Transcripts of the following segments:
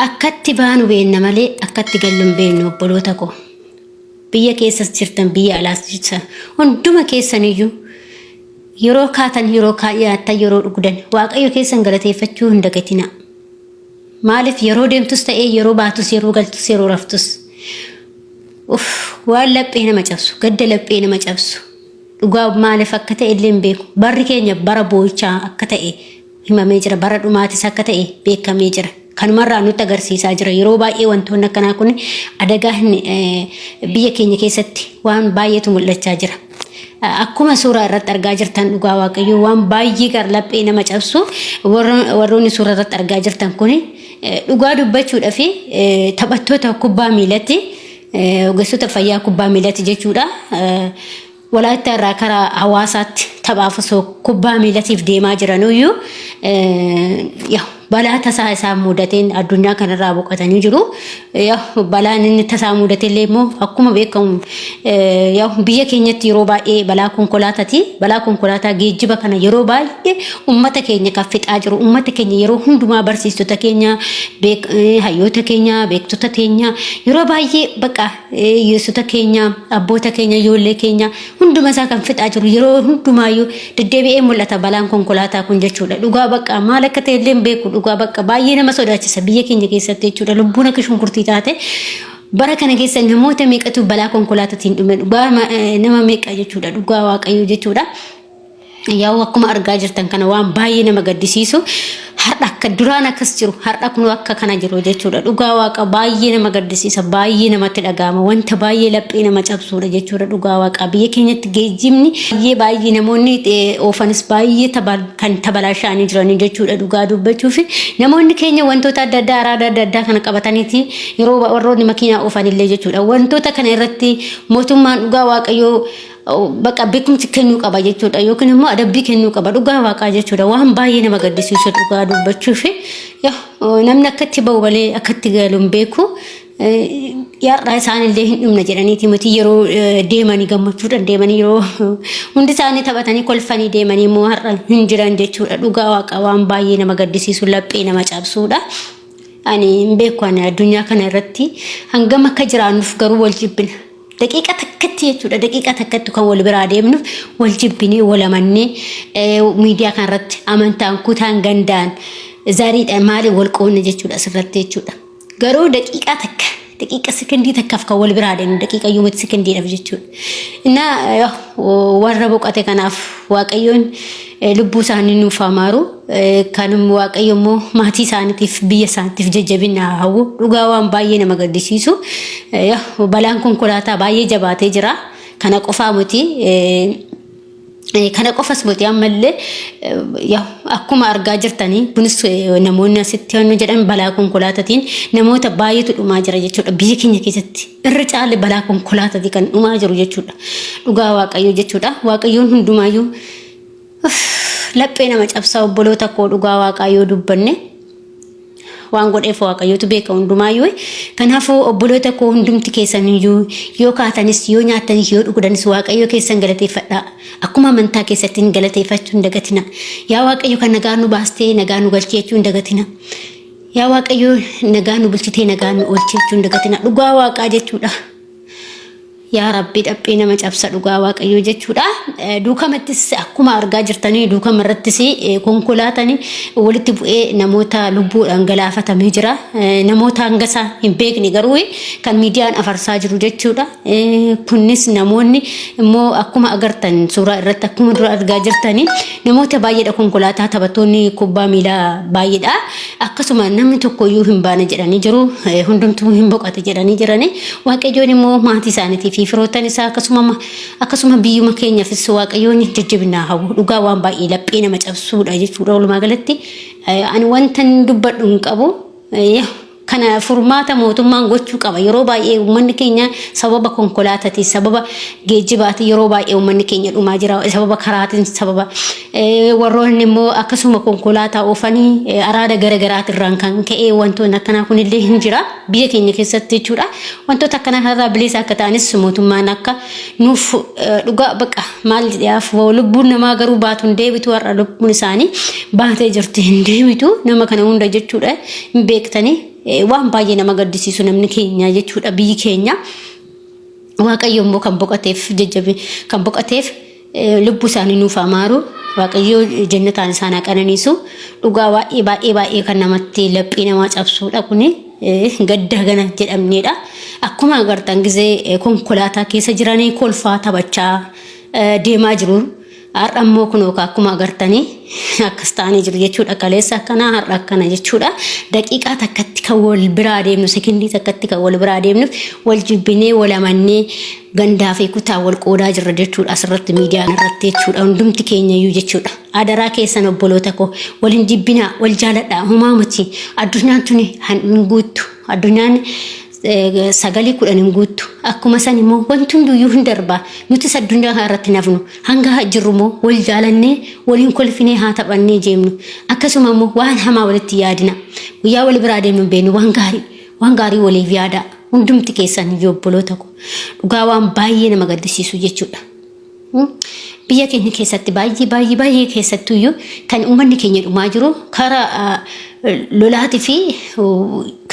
akkatti baanu beenna malee akkatti gallun beennu obboloota koo. Biyya keessas jirtan biyya alaas jirtan hunduma keessaniyyuu yeroo kaatan yeroo kaayyaatan yeroo dhugdan waaqayyo keessan galateeffachuu hin dagatina. Maaliif yeroo deemtus ta'ee yeroo baatus yeroo galtus yeroo raftus waan laphee nama cabsu gadda laphee nama cabsu dhugaa maaliif akka ta'e illee hin beeku. Barri keenya bara boo'ichaa akka ta'e himamee jira, bara dhumaatis akka ta'e beekamee jira. Kanumarraa nutti agarsiisaa jira. Yeroo baay'ee wantoonni akkanaa kun adagaan biyya keenya keessatti waan baay'eetu mul'achaa jira. Akkuma suuraa irratti argaa jirtan dhugaa waaqayyo waan baay'ee gar laphee nama cabsu warroonni suuraa irratti argaa jirtan kun dhugaa dubbachuudha fi taphattoota kubbaa miilatti ogeessota fayyaa kubbaa miilatti jechuudha. Walaayittaa irraa karaa hawaasaatti taphaaf osoo kubbaa miilatiif deemaa jiranuyyuu balaa tasaa isaan mudateen addunyaa kanarraa boqotanii jiru. Balaan inni tasaa mudateellee immoo akkuma beekamu biyya keenyatti yeroo baay'ee balaa konkolaataati. Balaa konkolaataa geejjiba kana yeroo baay'ee uummata keenya kan fixaa jiru. Uummata keenya yeroo hundumaa barsiistota keenya, hayyoota keenya, beektota keenya yeroo baay'ee baqa yeessota keenya, abboota keenya, ijoollee keenya hunduma isaa kan fixaa jiru. Yeroo hundumaayyuu deddeebi'ee mul'ata balaan konkolaataa kun jechuudha. Dhugaa baqa maal akka ta'ellee hin beeku. Dhugaa baqa baay'ee nama sodaachisa biyya keenya keessatti jechuudha. Lubbuun akka shunkurtii taate bara kana keessa namoota meeqatu balaa konkolaataatiin dhume dhugaa nama meeqa jechuudha. Dhugaa waaqayyo jechuudha. Yaa akkuma argaa jirtan kana waan baay'ee nama gaddisiisu har'a akka duraan akkas jiru har'a kun akka kana jiru jechuudha. Dhugaa waaqa baay'ee nama gaddisiisa, baay'ee namatti dhagahama, wanta baay'ee laphee nama cabsuudha jechuudha. Dhugaa waaqa biyya keenyatti geejjibni baay'ee namoonni oofanis baay'ee kan tabalaashaanii jiran jechuudha. Dhugaa dubbachuuf namoonni keenya wantoota adda addaa araada adda addaa kana qabataniiti yeroo warroonni makiinaa oofanillee jechuudha. Wantoota kana irratti mootummaan dhugaa waaqayyoo baqa beekumsi kennuu qaba jechuudha. Yookiin immoo adabbii kennuu qaba dhugaa waaqaa jechuudha. Waan baay'ee nama gaddisiisu dhugaa dubbachuuf namni akkatti ba'u malee akkatti galu hin beeku. Yaadhaa isaanillee hin dhumna jedhaniiti miti yeroo deemanii gammachuudhaan deemanii yeroo hundi isaanii taphatanii kolfanii deemanii immoo har'a hin jiran jechuudha. Dhugaa waaqaa waan baay'ee nama gaddisiisu laphee nama cabsuudha. Ani hin beeku addunyaa kana irratti hangam akka jiraannuuf garuu wal jibbina. Daqiiqa takkatti jechuudha. Daqiiqa takkatti kan wal biraa deemnuuf wal jibbinee wal amannee miidiyaa kanarratti amantaan kutaan gandaan zariidhaan maali wal qoonne jechuudha asirratti jechuudha. Garuu daqiiqa sekondii takkaaf kan wal biraa deemnu daqiiqa yuumatti sekondiidhaaf jechuudha. Innaa warra boqote kanaaf waaqayyoon lubbuu isaanii nuuf amaaru kan waaqayyo immoo maatii isaaniitiif biyya isaaniitiif jajjabina hawwu. Dhugaa waan baay'ee nama gaddisiisu balaan konkolaataa baay'ee jabaatee jira. Kana qofaa miti kana qofas miti ammallee akkuma argaa jirtanii kunis namoonni asitti wannu jedhan balaa konkolaataatiin namoota baay'eetu dhumaa jira jechuudha. Biyya keenya keessatti irra caalee balaa konkolaataatiin kan dhumaa jiru jechuudha. Dhugaa waaqayyo jechuudha. Waaqayyoon hundumaayyuu laphee nama cabsaa obboloota koo dhugaa waaqayyoo dubbanne waan godheef waaqayyootu beeka hundumaayyuu. Kanaafuu obboloota koo hundumti keessaniyyuu yoo kaatanis yoo nyaatanis yoo dhugdanis waaqayyo keessan galateeffadhaa. Akkuma amantaa keessatti galateeffachuu hin dagatina. Yaa waaqayyo kan nagaa nu baastee nagaa nu galchee jechuu hin dagatina. Yaa waaqayyo nagaa nu bulchitee nagaa nu oolchee jechuu hin dagatina. Dhugaa waaqaa jechuudha. Yaa Rabbi dhaphee nama cabsa dhugaa waaqayyo jechuudha. Duukamattis akkuma argaa jirtanii duukamarrattis konkolaataan walitti bu'ee namoota lubbuudhaan galaafatamee jira. Namoota hangasaa hin beekne garuu kan miidiyaan afarsaa jiru jechuudha. Kunis namoonni immoo akkuma agartan suuraa irratti akkuma dura argaa jirtanii namoota baay'eedha konkolaataa taphattoonni kubbaa miilaa baay'eedha. Akkasuma namni tokkoyyuu hin baane jedhanii jiru. Hundumtuu hin boqote jedhanii jirani. Waaqayyoon immoo maatii isaaniitiif firoottan isaa akkasuma biyyuma keenyaafis waaqayyoon jajjabinaa hawwu. Dhugaa waan baay'ee laphee nama cabsuudha jechuudha. Walumaa galatti ani wanta dubbadhu hin qabu. Kana furmaata mootummaan gochuu qaba. Yeroo baay'ee uummanni keenya sababa konkolaataati, sababa geejjibaati yeroo baay'ee uummanni keenya dhumaa jira. Sababa karaatiin sababa warroonni immoo akkasuma konkolaataa oofanii araada garaagaraatirraan kan ka'e wantoonni akkanaa kunillee hin jira biyya keenya keessatti jechuudha. Wantoota akkanaa kanarraa bilisa akka ta'anis mootummaan akka nuuf dhugaa baqa maal jedhaaf lubbuun namaa garuu baatu hin deebitu. Har'a lubbuun isaanii baatee jirti hin deebitu nama kana hunda jechuudha. Hin beektanii waan baay'ee nama gaddisiisu namni keenya jechuudha biyyi keenya waaqayyo immoo kan boqoteef jajjabe kan boqoteef lubbu isaanii nuuf amaaru waaqayyo jannataan isaan qananiisu dhugaa baay'ee kan namatti laphii nama cabsuudha kuni gadda gana jedhamneedha akkuma agartan gisee konkolaataa keessa jiranii kolfaa taphachaa deemaa jiru har'ammoo kunoo akkuma agartanii akkas ta'anii jiru jechuudha kaleessa akkana har'a akkana jechuudha daqiiqaa takkatti kan wal biraa deemnu sekondii takkatti kan wal biraa deemnu wal jibbinee wal amannee gandaa fi kutaa wal qoodaa jirra jechuudha asirratti miidiyaan irratti jechuudha hundumti keenyayyuu jechuudha adaraa keessan obboloota koo waliin jibbinaa wal jaaladhaa humaa miti addunyaan tuni hin guuttu addunyaan sagali kudhanin guuttu akkuma san immoo wanti hunduyyuu hin darba nuti addunyaa irratti nafnu hanga jirru immoo wal jaalannee waliin kolfinee haa taphannee jeemnu akkasuma immoo waan hamaa walitti yaadina guyyaa wal biraa deemnu beenu waan gaarii waliif yaada hundumti keessan obboloota koo dhugaa waan baay'ee nama gaddisiisu jechuudha biyya keenya keessatti baay'ee keessattuyyuu kan uummanni keenya dhumaa jiru karaa lolaatii fi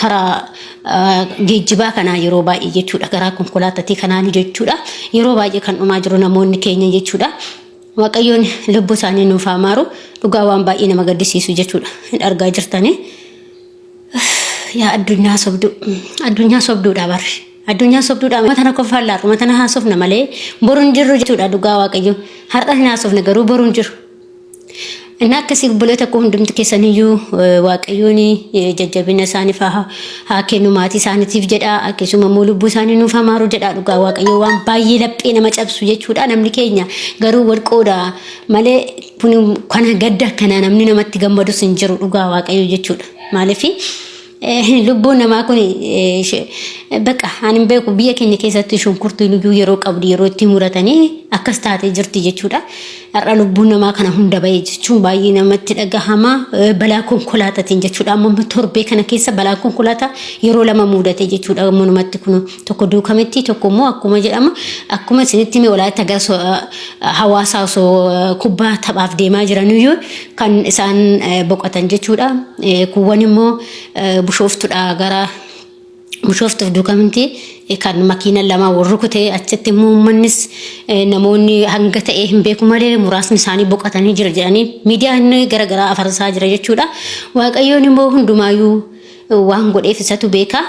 karaa geejjibaa kanaa yeroo baay'ee jechuudha karaa konkolaataatii kanaan jechuudha yeroo baay'ee kan dhumaa jiru namoonni keenya jechuudha waaqayyoon lubbuu isaanii nuuf amaaru dhugaa waan baay'ee nama gaddisiisu jechuudha hin argaa jirtanii yaa addunyaa sobduudha barri addunyaa sobduudha matana kofallaar matana haasofna malee boruun jirru jechuudha dhugaa waaqayyo har'a hin haasofne garuu boruun jiru እና akkasii obboloota koo hundumti keessaniyyuu waaqayyoon jajjabina isaaniif haa kennu maatii isaaniitiif jedha akkasuma immoo lubbuu isaanii nuuf amaaru jedha dhugaa waaqayyo waan baay'ee laphee nama cabsu jechuudha namni keenya garuu wal qooda malee kun kana gadda kana namni namatti gammadus hin jiru dhugaa waaqayyo jechuudha maaliif lubbuun namaa kun bakka ani beeku biyya keenya keessatti shunkurtiin yeroo qabdi yeroo itti muratanii akkas taatee jirti jechuudha har'a lubbuun namaa kana hunda bahee jechuun baay'ee namatti dhagahama balaa konkolaataatiin jechuudha amma torbee kana keessa balaa konkolaataa yeroo lama mudate jechuudha namatti kun tokko duukametti tokko immoo akkuma jedhama akkuma isinitti mee walaayita gara hawaasaa osoo kubbaa taphaaf deemaa jiraniyyuu kan isaan boqotan jechuudha kuwwan immoo bushooftuudha gara bushooftuuf duukamti kan makiina lama warrukutee achitti immoo uummannis namoonni hanga ta'e hin beeku malee muraasni isaanii boqotanii jira jedhanii miidiyaan garagaraa afarsaa jira jechuudha waaqayyoon immoo hundumaayyuu waan godheef isatu beeka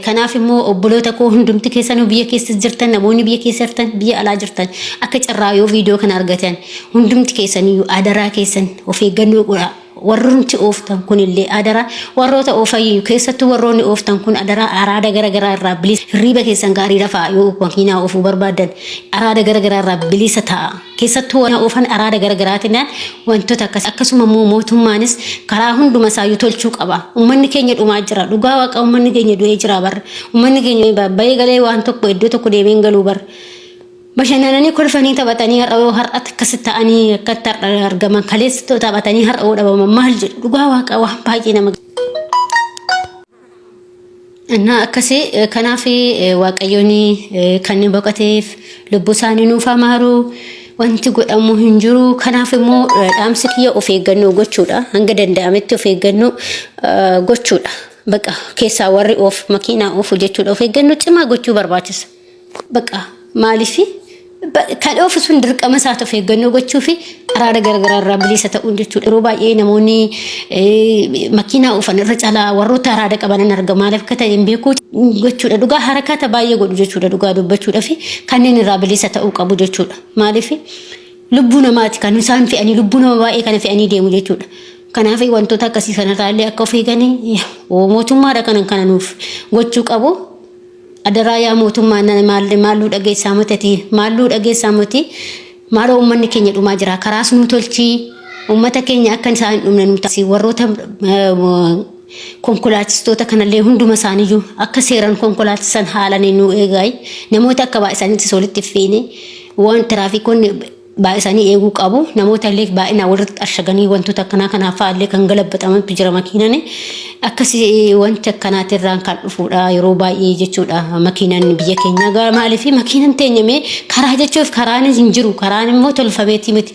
kanaaf immoo obboloota koo hundumti keessanuu biyya keessa jirtan namoonni biyya keessa jirtan biyya alaa jirtan akka carraa yoo viidiyoo kana argatan hundumti keessaniyyuu adaraa keessan of eeggannoo godhaa warroonni ooftan kun illee adara warroota oofayyu keessattuu warroonni ooftan kun adara araada garagaraa irraa bilisa riba keessan gaarii rafaa yoo makiinaa oofuu barbaadan araada garagaraa irraa bilisa ta'a keessattuu waan oofan araada garagaraatiin wantoota akkasuma mootummaanis karaa hunduma isaayyuu tolchuu qaba uummanni keenya dhumaa jira dhugaa waaqa uummanni keenya du'ee jira bar uummanni keenya baay'ee galee waan tokko iddoo tokko deemeen galuu bar bashannananii kolfanii taphatanii har'a akkasitti ta'anii akka argaman kaleessa taphatanii har'a dhabaman maal jedhu dhugaa waaqa waan baay'ee nama እና akkasii kanaaf waaqayyoon kan boqoteef lubbuu isaanii nuuf amaaru wanti godhamu hin jiru kanaaf immoo dhaamsi kiyya of eeggannoo gochuudha hanga danda'ametti of eeggannoo gochuudha baqa keessaa warri of makiinaa of jechuudha of eeggannoo cimaa gochuu barbaachisa baqa maaliif kan ofisun dirqama isaat of eeggannoo gochuu fi araada garagaraa irraa bilisa ta'uun jechuudha yeroo baay'ee namoonni makiinaa oofan irra caalaa warroota araada qaban argamu maaliif akka ta'e hin beeku gochuudha dhugaa harakaata baay'ee godhu jechuudha dhugaa dubbachuudha fi kanneen irraa bilisa ta'uu qabu jechuudha maaliif lubbuu namaati kan isaan fe'anii lubbuu nama baay'ee kana fe'anii deemu jechuudha kanaaf wantoota akkasii kanarraallee akka of eeganii mootummaadha kana nuuf gochuu qabu adara yaa mootummaan maalluu dhageessaa mutati maalluu dhageessaa muti maaloo uummanni keenya dhumaa jira karaas nu tolchii uummata keenya akka isaan dhumne nu taasisi warroota konkolaachistoota kanallee hunduma isaaniiyyuu akka seeran konkolaachisan haalanii nu eegaay namoota akka baay'isanitti walitti feene waan tiraafikoonni baay'isanii eeguu qabu namoota illee baay'ina walitti ashaganii wantoota akkanaa kanaaf fa'aallee kan galabbataman jira makiinaan akkasii wanti akkanaati irraan kan dhufuudha yeroo baay'ee jechuudha makiinaan biyya keenya gara maaliif makiinaan teenyamee karaa jechuuf karaan hin jiru karaan immoo tolfameeti miti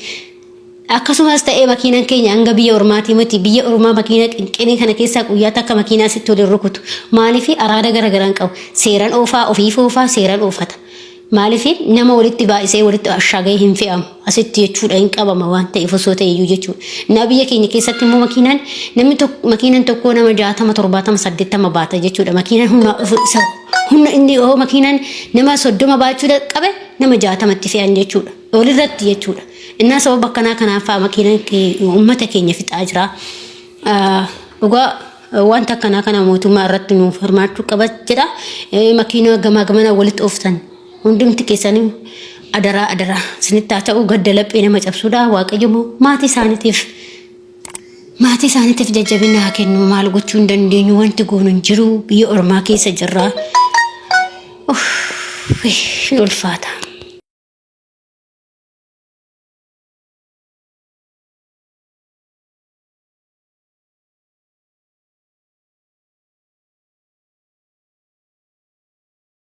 akkasumas ta'ee makiinaan keenya hanga biyya ormaati miti biyya ormaa makiina qinqinii kana keessaa guyyaatti akka makiinaa sitti waliin rukutu maaliif araada garagaraan qabu seeraan oofaa seeraan oofata maaliif nama walitti baay'isee walitti ashagee hin fe'amu asitti jechuudha hin qabama waan ta'eef osoo ta'eyyuu jechuudha na biyya keenya keessatti immoo makiinaan namni tokko makiinaan tokko nama 60 70 80 baata jechuudha makiinaan humna inni makiinaan nama 30 baachuu qabe nama 60tti fe'an jechuudha walirratti jechuudha inna sababa kanaaf makiinaan uummata keenya fixaa jira dhugaa wanta kana mootummaa irratti nuuf hirmaachuu qaba jedha makiinaa gamana walitti ooftan hundumti keessanii adara sinitti ta'u gadda laphee nama cabsuudha waaqayyo maatii isaaniitiif jajjabina kennu maal gochuu hin dandeenyu wanti goonu hin jiru biyya ormaa keessa jirra ulfaata